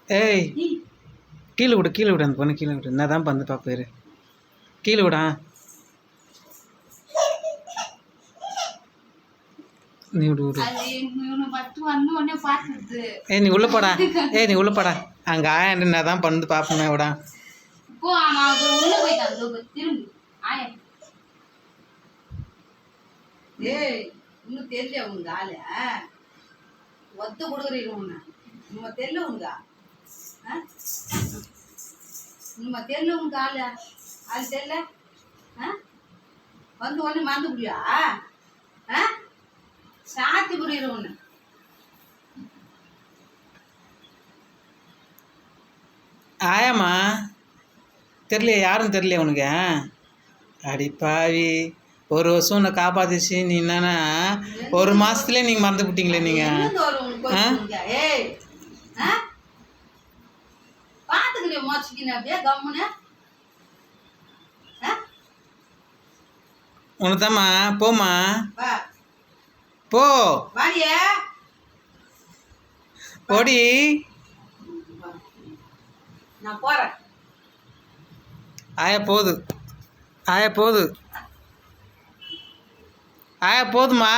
ஏய் கீழே விடு அந்த பொண்ணு கீழே விடு. என்ன தான் பந்து பார்ப்பாரு, கீழே விடா. நீ விடு. நீ உள்ள போடா. நீ உள்ள போடா. அங்கே ஆயாண்டு என்ன தான் பந்து பார்ப்பேன் விடா. இன்னும் தெரியல உங்க ஆளு ஒத்து கொடுக்குறீங்க உன்ன நம்ம தெரியல உங்க நம்ம தெரியல உங்க ஆளு அது தெரியல வந்து ஒண்ணு மறந்து முடியா சாத்தி புரியுற ஒண்ணு ஆயாமா தெரியலையா? யாரும் தெரியலையா உனக்கு? அடி பாவி, ஒரு வருஷம் உன்னை காப்பாத்திச்சு. நீ என்னன்னா ஒரு மாசத்துலேயே நீங்கள் மறந்து விட்டீங்களே நீங்கள். பார்த்துக்கிறேன் மோச்சிக்கின அப்படியே கம்முன்னு உனதாம்மா. போம்மா போ. ஓடி. நான் போறேன். ஆயா போகுது, ஆயா போகுது, ஆயா போதுமா.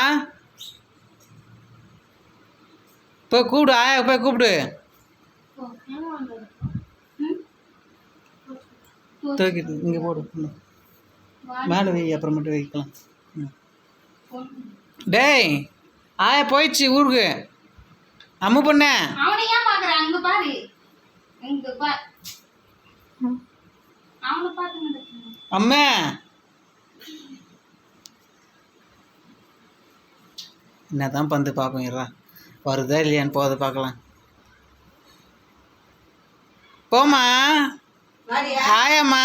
போய் கூப்பிடு, ஆயா போய் கூப்பிடு. தூக்கிட்டு இங்கே போடு, மேலே வை, அப்புறமேட்டு வைக்கலாம். டேய் ஆயா போயிடுச்சு ஊருக்கு. அம்மு பொண்ண அம்மா என்னதான் பந்து பார்ப்போம். இருறா, வருதா இல்லையான்னு போதை பார்க்கலாம். போமா ஆயாம்மா.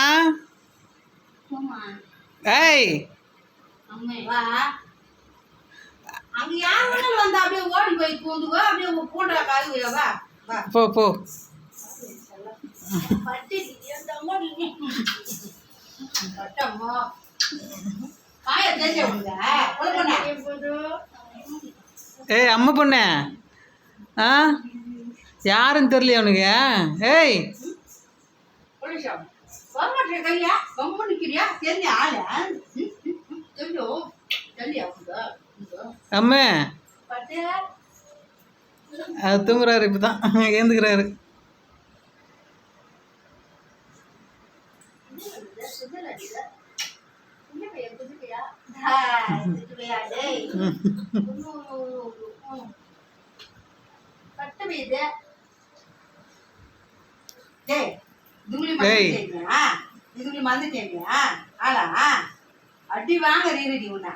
ஏய் போ போ. ஏய் அம்மா பொண்ணு, யாருன்னு தெரியலையா உனக்கு? ஏய் அம்மா அது தூங்குறாரு, இப்பதான் ஏந்துக்கிறாரு. அடி வாங்க ரீரடி உன்ன